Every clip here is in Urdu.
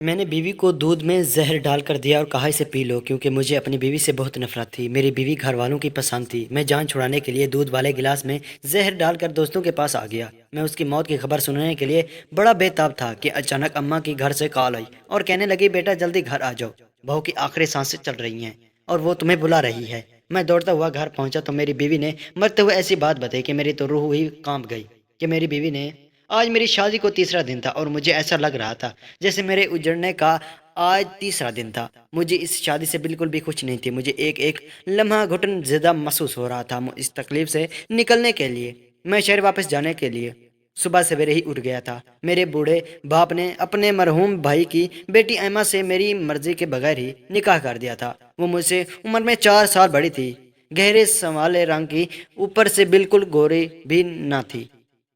میں نے بیوی کو دودھ میں زہر ڈال کر دیا اور کہا اسے پی لو، کیونکہ مجھے اپنی بیوی سے بہت نفرت تھی۔ میری بیوی گھر والوں کی پسند تھی۔ میں جان چھڑانے کے لیے دودھ والے گلاس میں زہر ڈال کر دوستوں کے پاس آ گیا۔ میں اس کی موت کی خبر سننے کے لیے بڑا بے تاب تھا کہ اچانک اماں کی گھر سے کال آئی اور کہنے لگی، بیٹا جلدی گھر آ جاؤ، بہو کی آخری سانسیں چل رہی ہیں اور وہ تمہیں بلا رہی ہے۔ میں دوڑتا ہوا گھر پہنچا تو میری بیوی نے مرتے ہوئے ایسی بات بتائی کہ میری تو روح ہی کانپ گئی کہ میری بیوی نے آج میری شادی کو تیسرا دن تھا اور مجھے ایسا لگ رہا تھا جیسے میرے اجڑنے کا آج تیسرا دن تھا۔ مجھے اس شادی سے بالکل بھی خوش نہیں تھی۔ مجھے ایک ایک لمحہ گھٹن زدہ محسوس ہو رہا تھا۔ اس تکلیف سے نکلنے کے لیے میں شہر واپس جانے کے لیے صبح سویرے ہی اٹھ گیا تھا۔ میرے بوڑھے باپ نے اپنے مرحوم بھائی کی بیٹی ایما سے میری مرضی کے بغیر ہی نکاح کر دیا تھا۔ وہ مجھ سے عمر میں 4 سال بڑی تھی، گہرے سنوالے رنگ کی، اوپر سے بالکل گوری بھی نہ تھی۔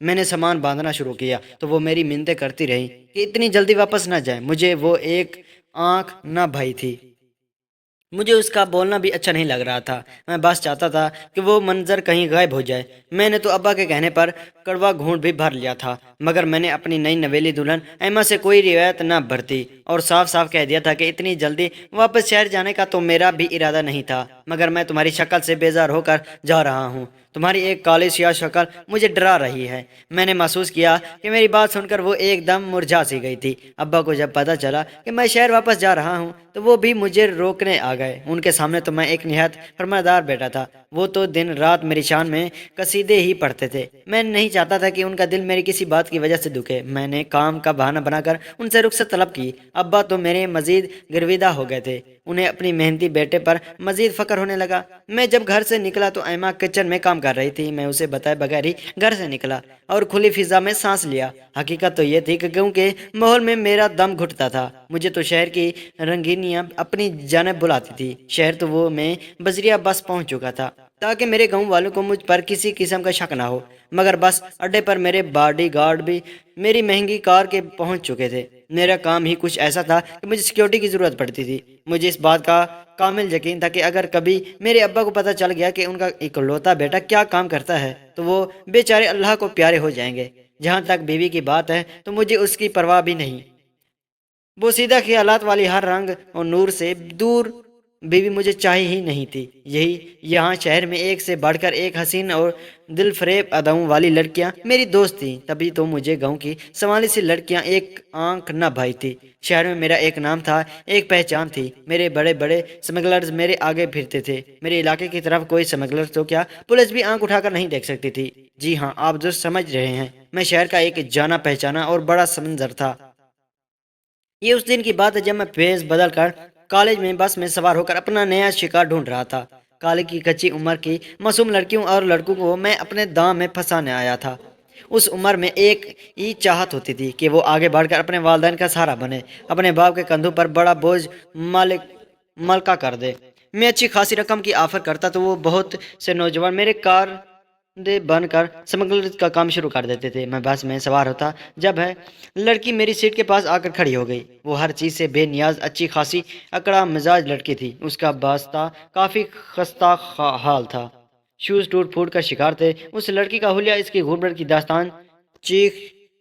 میں نے سامان باندھنا شروع کیا تو وہ میری منتیں کرتی رہی کہ اتنی جلدی واپس نہ جائے۔ مجھے وہ ایک آنکھ نہ بھائی تھی۔ مجھے اس کا بولنا بھی اچھا نہیں لگ رہا تھا۔ میں بس چاہتا تھا کہ وہ منظر کہیں غائب ہو جائے۔ میں نے تو ابا کے کہنے پر کڑوا گھونٹ بھی بھر لیا تھا، مگر میں نے اپنی نئی نویلی دلہن ایما سے کوئی روایت نہ بھرتی اور صاف صاف کہہ دیا تھا کہ اتنی جلدی واپس شہر جانے کا تو میرا بھی ارادہ نہیں تھا، مگر میں تمہاری شکل سے بیزار ہو کر جا رہا ہوں۔ تمہاری ایک کالی سیاہ شکل مجھے ڈرا رہی ہے۔ میں نے محسوس کیا کہ میری بات سن کر وہ ایک دم مرجھا سی گئی تھی۔ ابا کو جب پتہ چلا کہ میں شہر واپس جا رہا ہوں تو وہ بھی مجھے روکنے آ گئے۔ ان کے سامنے تو میں ایک نہایت فرماندار بیٹا تھا۔ وہ تو دن رات میری شان میں قصیدے ہی پڑھتے تھے۔ میں نہیں چاہتا تھا کہ ان کا دل میری کسی بات کی وجہ سے دکھے۔ میں نے کام کا بہانہ بنا کر ان سے رخصت طلب کی۔ ابا تو میرے مزید گرویدہ ہو گئے تھے۔ انہیں اپنی محنتی بیٹے پر مزید فخر ہونے لگا۔ میں جب گھر سے نکلا تو ایما کچن میں کام کر رہی تھی۔ میں اسے بتائے بغیر ہی گھر سے نکلا اور کھلی فضا میں سانس لیا۔ حقیقت تو یہ تھی کہ کیونکہ ماحول میں میرا دم گھٹتا تھا، مجھے تو شہر کی رنگینیاں اپنی جانب بلاتی تھی۔ شہر تو وہ میں بذریعہ بس پہنچ چکا تھا تاکہ میرے گاؤں والوں کو مجھ پر کسی قسم کا شک نہ ہو، مگر بس اڈے پر میرے باڈی گارڈ بھی میری مہنگی کار کے پہنچ چکے تھے۔ میرا کام ہی کچھ ایسا تھا کہ مجھے سیکیورٹی کی ضرورت پڑتی تھی۔ مجھے اس بات کا کامل یقین تھا کہ اگر کبھی میرے ابا کو پتہ چل گیا کہ ان کا اکلوتا بیٹا کیا کام کرتا ہے تو وہ بیچارے اللہ کو پیارے ہو جائیں گے۔ جہاں تک بیوی کی بات ہے تو مجھے اس کی پرواہ بھی نہیں۔ وہ سیدھا خیالات والی ہر رنگ اور نور سے دور بیوی مجھے چاہیے ہی نہیں تھی۔ یہی یہاں شہر میں ایک سے بڑھ کر ایک حسین اور دل فریب اداؤں والی لڑکیاں میری دوست تھیں، تبھی تو مجھے گاؤں کی سنوالی سی لڑکیاں ایک آنکھ نہ بھائی تھی۔ شہر میں میرا ایک نام تھا، ایک پہچان تھی۔ میرے بڑے بڑے سمگلرز میرے آگے پھرتے تھے۔ میرے علاقے کی طرف کوئی سمگلر تو کیا پولیس بھی آنکھ اٹھا کر نہیں دیکھ سکتی تھی۔ جی ہاں، آپ جو سمجھ رہے ہیں، میں شہر کا ایک جانا پہچانا اور بڑا سمندر تھا۔ یہ اس دن کی بات ہے جب میں بھیس بدل کر کالج میں بس میں سوار ہو کر اپنا نیا شکار ڈھونڈ رہا تھا۔ کالج کی کچی عمر کی معصوم لڑکیوں اور لڑکوں کو میں اپنے دام میں پھنسانے آیا تھا۔ اس عمر میں ایک ہی چاہت ہوتی تھی کہ وہ آگے بڑھ کر اپنے والدین کا سہارا بنے، اپنے باپ کے کندھوں پر بڑا بوجھ ملکہ کر دے۔ میں اچھی خاصی رقم کی آفر کرتا تو وہ بہت سے نوجوان میرے کار دے بن کر سمگلر کا کام شروع کر دیتے تھے۔ میں بس میں سوار ہوتا جب ہے لڑکی میری سیٹ کے پاس آ کر کھڑی ہو گئی۔ وہ ہر چیز سے بے نیاز اچھی خاصی اکڑا مزاج لڑکی تھی۔ اس کا بستہ کافی خستہ حال تھا، شوز ٹوٹ پھوٹ کا شکار تھے۔ اس لڑکی کا حلیہ اس کی غربت کی داستان چیخ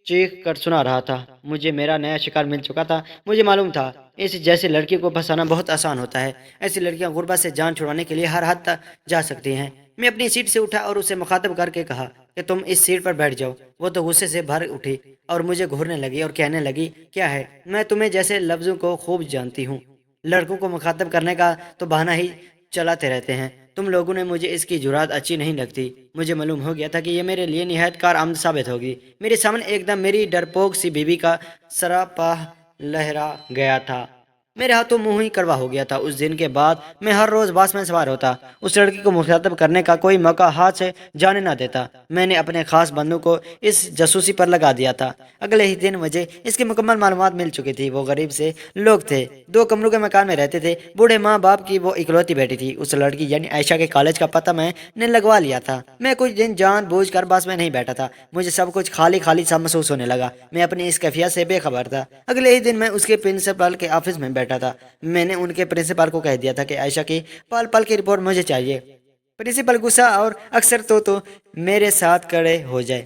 چیخ کر سنا رہا تھا۔ مجھے میرا نیا شکار مل چکا تھا۔ مجھے معلوم تھا اس جیسی لڑکی کو پھنسانا بہت آسان ہوتا ہے۔ ایسی لڑکیاں غربت سے جان چھڑانے کے لیے ہر حد تک جا سکتی ہیں۔ میں اپنی سیٹ سے اٹھا اور اسے مخاطب کر کے کہا کہ تم اس سیٹ پر بیٹھ جاؤ۔ وہ تو غصے سے بھر اٹھی اور مجھے گھورنے لگی اور کہنے لگی، کیا ہے، میں تمہیں جیسے لفظوں کو خوب جانتی ہوں۔ لڑکوں کو مخاطب کرنے کا تو بہانہ ہی چلاتے رہتے ہیں۔ تم لوگوں نے مجھے اس کی جرات اچھی نہیں لگتی۔ مجھے معلوم ہو گیا تھا کہ یہ میرے لیے نہایت کارآمد ثابت ہوگی۔ میرے سامنے ایک دم میری ڈرپوک سی بیوی کا سراپا لہرا گیا تھا۔ میرے ہاتھوں منہ ہی کڑوا ہو گیا تھا۔ اس دن کے بعد میں ہر روز باس میں سوار ہوتا، اس لڑکی کو مخاطب کرنے کا کوئی موقع ہاتھ سے جانے نہ دیتا۔ میں نے اپنے خاص بندوں کو اس جاسوسی پر لگا دیا تھا۔ اگلے ہی دن مجھے اس کی مکمل معلومات مل چکی تھی۔ وہ غریب سے لوگ تھے، 2 کمروں کے مکان میں رہتے تھے۔ بوڑھے ماں باپ کی وہ اکلوتی بیٹی تھی۔ اس لڑکی یعنی عائشہ کے کالج کا پتہ میں نے لگوا لیا تھا۔ میں کچھ دن جان بوجھ کر بس میں نہیں بیٹھا تھا۔ مجھے سب کچھ خالی خالی سا محسوس ہونے لگا۔ میں اپنی اس کیفیت سے بے خبر تھا۔ اگلے ہی دن میں اس کے پرنسپل کے آفس میں بیٹھا تھا۔ میں نے ان کے پرنسپل کو کہہ دیا تھا کہ عائشہ کی پل پل کی رپورٹ مجھے چاہیے۔ پرنسپل غصہ اور اکثر تو میرے ساتھ کڑے ہو جائے۔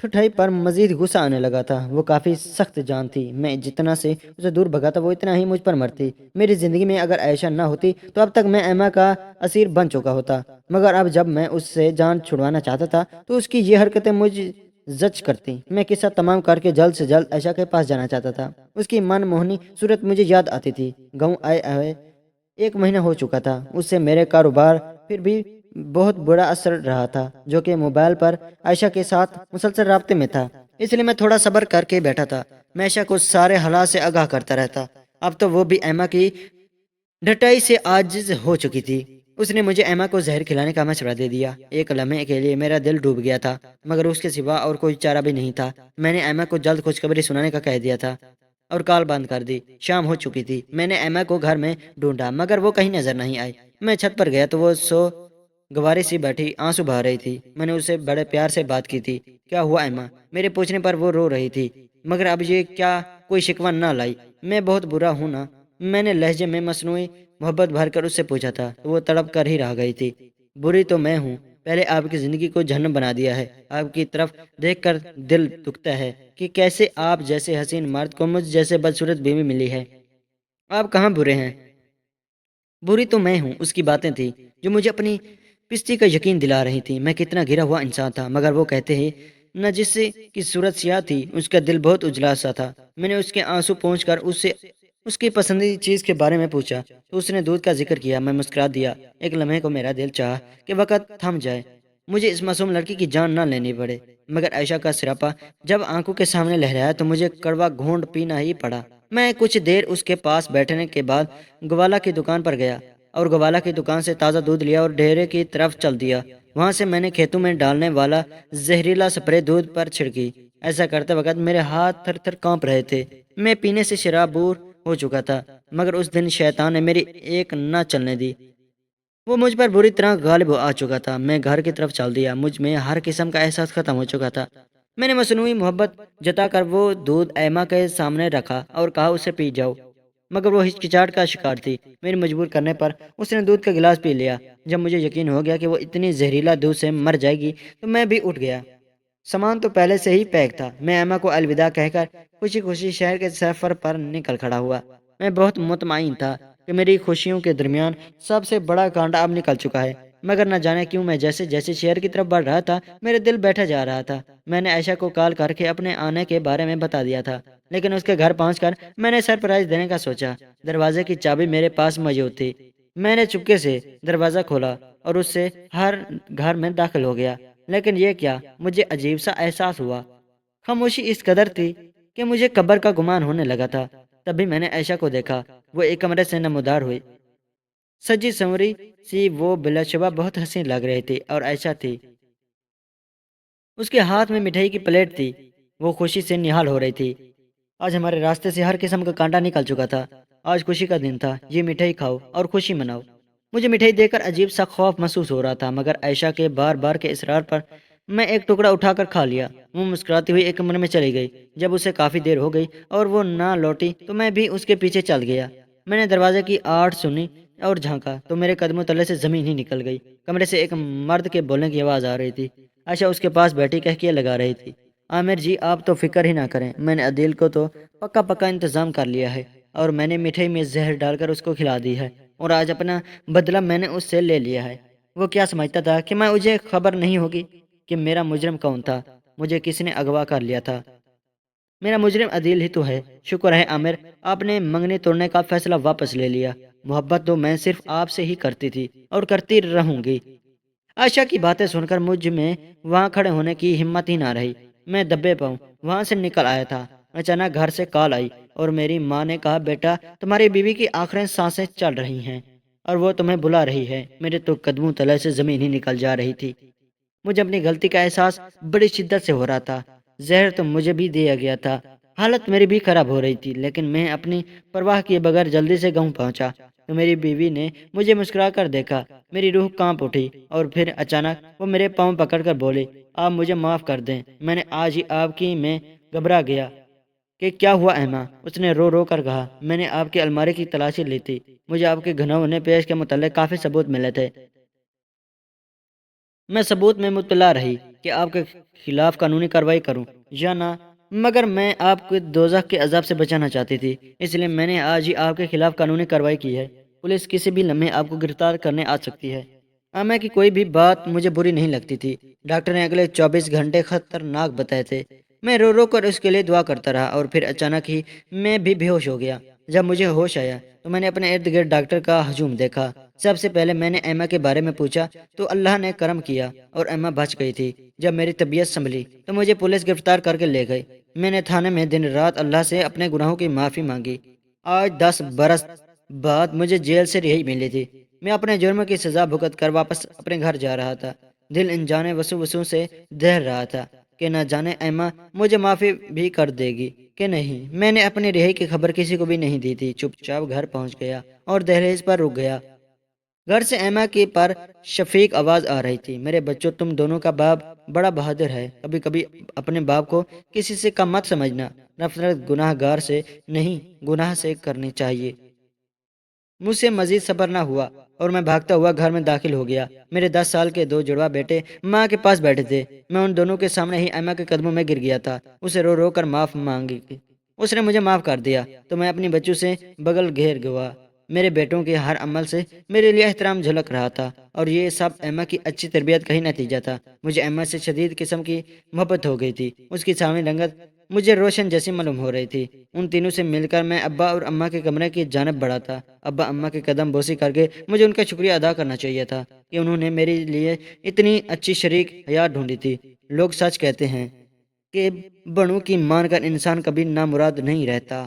ٹھٹائی پر مزید غصہ آنے لگا تھا۔ وہ کافی سخت جان تھی، میں جتنا سے اسے دور بھگاتا وہ اتنا ہی مجھ پر مرتی۔ میری زندگی میں اگر عائشہ نہ ہوتی تو اب تک میں ایما کا اسیر بن چکا ہوتا، مگر اب جب میں اس سے جان چھڑوانا چاہتا تھا تو اس کی یہ حرکتیں مجھ زچ کرتی۔ میں قصہ تمام کر کے جلد سے جلد عائشہ کے پاس جانا چاہتا تھا۔ اس کی من موہنی صورت مجھے یاد آتی تھی۔ گاؤں آئے ہوئے 1 مہینہ ہو چکا تھا، اس سے میرے کاروبار پھر بھی بہت برا اثر رہا تھا، جو کہ موبائل پر عائشہ کے ساتھ مسلسل رابطے میں تھا، اس لیے میں تھوڑا صبر کر کے بیٹھا تھا۔ میں عائشہ کو سارے حالات سے آگاہ کرتا رہتا۔ اب تو وہ بھی ایما کی ڈٹائی سے عاجز ہو چکی تھی۔ اس نے مجھے ایما کو زہر کھلانے کا مشورہ دے دیا۔ ایک لمحے کے لیے میرا دل ڈوب گیا تھا، مگر اس کے سوا اور کوئی چارہ بھی نہیں تھا۔ میں نے ایما کو جلد خوشخبری سنانے کا کہہ دیا تھا اور کال بند کر دی۔ شام ہو چکی تھی۔ میں نے ایما کو گھر میں ڈھونڈا، مگر وہ کہیں نظر نہیں آئی۔ میں چھت پر گیا تو وہ گوارے سی بیٹھی آنسو بہا رہی تھی۔ میں نے اسے بڑے پیار سے بات کی تھی۔ کیا ہوا ایما؟ میرے پوچھنے پر وہ رو رہی تھی، مگر اب یہ کیا کوئی شکوہ نہ لائی۔ میں بہت برا ہوں نا؟ میں نے لہجے میں مصنوعی محبت بھر کر اس سے پوچھا تھا۔ وہ تڑپ کر ہی رہ گئی تھی۔ بری تو میں ہوں، پہلے آپ کی زندگی کو جہنم بنا دیا ہے۔ آپ کی طرف دیکھ کر دل دکھتا ہے کہ کیسے آپ جیسے حسین مرد کو مجھ جیسے بدصورت بیوی ملی ہے۔ آپ کہاں برے ہیں؟ بری تو میں ہوں۔ اس کی باتیں تھیں جو مجھے اپنی پستی کا یقین دلا رہی تھی۔ میں کتنا گرا ہوا انسان تھا، مگر وہ کہتے ہیں نہ جس کی صورت سیاہ تھی اس کا دل بہت اجلا سا تھا۔ میں نے اس کے آنسو پہنچ کر اس سے اس کی پسندیدہ چیز کے بارے میں پوچھا تو اس نے دودھ کا ذکر کیا۔ میں مسکرا دیا۔ ایک لمحے کو میرا دل چاہا کہ وقت تھم جائے، مجھے اس معصوم لڑکی کی جان نہ لینی پڑے، مگر عائشہ کا سراپا جب آنکھوں کے سامنے لہرایا تو مجھے کڑوا گھونٹ پینا ہی پڑا۔ میں کچھ دیر اس کے پاس بیٹھنے کے بعد گوالا کی دکان پر گیا اور گوالا کی دکان سے تازہ دودھ لیا اور ڈھیرے کی طرف چل دیا۔ وہاں سے میں نے کھیتوں میں ڈالنے والا زہریلا سپرے دودھ پر چھڑکی۔ ایسا کرتے وقت میرے ہاتھ تھر تھر کانپ رہے تھے۔ میں پینے سے شرابور ہو چکا تھا، مگر اس دن شیطان نے میری ایک نہ چلنے دی۔ وہ مجھ پر بری طرح غالب آ چکا تھا۔ میں گھر کی طرف چل دیا۔ مجھ میں ہر قسم کا احساس ختم ہو چکا تھا۔ میں نے مصنوعی محبت جتا کر وہ دودھ ایما کے سامنے رکھا اور کہا اسے پی جاؤ، مگر وہ ہچکچاہٹ کا شکار تھی۔ میری مجبور کرنے پر اس نے دودھ کا گلاس پی لیا۔ جب مجھے یقین ہو گیا کہ وہ اتنی زہریلا دودھ سے مر جائے گی تو میں بھی اٹھ گیا۔ سامان تو پہلے سے ہی پیک تھا۔ میں ایما کو الوداع کہہ کر خوشی خوشی شہر کے سفر پر نکل کھڑا ہوا۔ میں بہت مطمئن تھا کہ میری خوشیوں کے درمیان سب سے بڑا کانٹا اب نکل چکا ہے، مگر نہ جانے کیوں میں جیسے جیسے شہر کی طرف بڑھ رہا تھا میرے دل بیٹھا جا رہا تھا۔ میں نے عائشہ کو کال کر کے اپنے آنے کے بارے میں بتا دیا تھا، لیکن اس کے گھر پہنچ کر میں نے سرپرائز دینے کا سوچا۔ دروازے کی چابی میرے پاس موجود تھی۔ میں نے چپکے سے دروازہ کھولا اور اس سے ہر گھر میں داخل ہو گیا، لیکن یہ کیا، مجھے عجیب سا احساس ہوا۔ خاموشی اس قدر تھی کہ مجھے قبر کا گمان ہونے لگا تھا۔ تبھی میں نے عائشہ کو دیکھا۔ وہ ایک کمرے سے نمودار ہوئی، سجی سنوری سی۔ وہ بلا شبہ بہت حسین لگ رہی تھی اور عائشہ تھی۔ اس کے ہاتھ میں مٹھائی کی پلیٹ تھی۔ وہ خوشی سے نہال ہو رہی تھی۔ آج ہمارے راستے سے ہر قسم کا کانٹا نکل چکا تھا۔ آج خوشی کا دن تھا۔ یہ مٹھائی کھاؤ اور خوشی مناؤ۔ مجھے مٹھائی دے کر عجیب سا خوف محسوس ہو رہا تھا، مگر عائشہ کے بار بار کے اصرار پر میں ایک ٹکڑا اٹھا کر کھا لیا۔ وہ مسکراتی ہوئی ایک کمرے میں چلی گئی۔ جب اسے کافی دیر ہو گئی اور وہ نہ لوٹی تو میں بھی اس کے پیچھے چل گیا۔ میں نے دروازے کی آڑ سنی اور جھانکا تو میرے قدموں تلے سے زمین ہی نکل گئی۔ کمرے سے ایک مرد کے بولنے کی آواز آ رہی تھی۔ عائشہ اس کے پاس بیٹھی کہکیاں لگا رہی تھی۔ عامر جی، آپ تو فکر ہی نہ کریں، میں نے عدیل کو تو پکا انتظام کر لیا ہے اور میں نے مٹھائی میں زہر ڈال کر اس کو کھلا دی ہے، اور آج اپنا بدلہ میں نے اس سے لے لیا ہے۔ وہ کیا سمجھتا تھا کہ مجھے خبر نہیں ہوگی کہ میرا مجرم کون تھا، مجھے کس نے اغوا کر لیا تھا۔ میرا مجرم عدیل ہی تو ہے۔ شکر ہے عامر، آپ نے منگنی توڑنے کا فیصلہ واپس لے لیا۔ محبت تو میں صرف آپ سے ہی کرتی تھی اور کرتی رہوں گی۔ عائشہ کی باتیں سن کر مجھ میں وہاں کھڑے ہونے کی ہمت ہی نہ رہی۔ میں دبے پاؤں وہاں سے نکل آیا تھا۔ اچانک گھر سے کال آئی اور میری ماں نے کہا، بیٹا تمہاری بیوی کی آخری سانسیں چل رہی ہیں اور وہ تمہیں بلا رہی ہے۔ میرے تو قدموں تلے سے زمین ہی نکل جا رہی تھی۔ مجھے اپنی غلطی کا احساس بڑی شدت سے ہو رہا تھا۔ زہر تو مجھے بھی دیا گیا تھا۔ حالت میری بھی خراب ہو رہی تھی، لیکن میں اپنی پرواہ کیے بغیر جلدی سے گاؤں پہنچا تو میری بیوی نے مجھے مسکرا کر دیکھا۔ میری روح کانپ اٹھی اور پھر اچانک وہ میرے پاؤں پکڑ کر بولے، آپ مجھے معاف کر دیں، میں نے آج ہی آپ کی میں گھبرا گیا کہ کیا ہوا ایما؟ اس نے رو رو کر کہا، میں نے آپ کی الماری کی تلاشی لی تھی، مجھے آپ کے گناہوں پیش کے متعلق کافی ثبوت ملے تھے۔ میں ثبوت میں مطلع رہی کہ آپ کے خلاف قانونی کارروائی کروں یا نہ، مگر میں آپ کو دوزخ کے عذاب سے بچانا چاہتی تھی، اس لیے میں نے آج ہی آپ کے خلاف قانونی کارروائی کی ہے۔ پولیس کسی بھی لمحے آپ کو گرفتار کرنے آ سکتی ہے۔ میں کی کوئی بھی بات مجھے بری نہیں لگتی تھی۔ ڈاکٹر نے اگلے 24 گھنٹے خطرناک بتائے تھے۔ میں رو رو کر اس کے لیے دعا کرتا رہا اور پھر اچانک ہی میں بھی بے ہوش ہو گیا۔ جب مجھے ہوش آیا تو میں نے اپنے ارد گرد ڈاکٹر کا ہجوم دیکھا۔ سب سے پہلے میں نے ایما کے بارے میں پوچھا تو اللہ نے کرم کیا اور ایما بچ گئی تھی۔ جب میری طبیعت سنبھلی تو مجھے پولیس گرفتار کر کے لے گئی۔ میں نے تھانے میں دن رات اللہ سے اپنے گناہوں کی معافی مانگی۔ آج 10 برس بعد مجھے جیل سے رہائی ملی تھی۔ میں اپنے جرم کی سزا بھگت کر واپس اپنے گھر جا رہا تھا۔ دل انجانے وسوسوں سے دہل رہا تھا کہ نہ جانے ایما مجھے معافی بھی کر دے گی کہ نہیں۔ میں نے اپنی رہائی کی خبر کسی کو بھی نہیں دی تھی۔ چپ چاپ گھر پہنچ گیا اور دہلیز پر رک گیا۔ گھر سے ایما کی پر شفیق آواز آ رہی تھی، میرے بچوں، تم دونوں کا باپ بڑا بہادر ہے۔ کبھی کبھی اپنے باپ کو کسی سے کم مت سمجھنا۔ نفرت گناہ گار سے نہیں، گناہ سے کرنی چاہیے۔ مجھ سے مزید صبر نہ ہوا اور میں بھاگتا ہوا گھر میں داخل ہو گیا۔ میرے 10 سال کے 2 جڑواں بیٹے ماں کے پاس بیٹھے تھے۔ میں ان دونوں کے سامنے ہی ایما کے قدموں میں گر گیا تھا، اسے رو رو کر معاف مانگی۔ اس نے مجھے معاف کر دیا تو میں اپنی بچوں سے بغل گھیر گیا۔ میرے بیٹوں کے ہر عمل سے میرے لیے احترام جھلک رہا تھا اور یہ سب ایما کی اچھی تربیت کا ہی نتیجہ تھا۔ مجھے ایما سے شدید قسم کی محبت ہو گئی تھی۔ اس کی سامنے رنگت مجھے روشن جیسی معلوم ہو رہی تھی۔ ان تینوں سے مل کر میں ابا اور اماں کے کمرے کی جانب بڑھا تھا۔ ابا اماں کے قدم بوسی کر کے مجھے ان کا شکریہ ادا کرنا چاہیے تھا کہ انہوں نے میرے لیے اتنی اچھی شریک حیات ڈھونڈی تھی۔ لوگ سچ کہتے ہیں کہ بڑوں کی مان کر انسان کبھی نامراد نہیں رہتا۔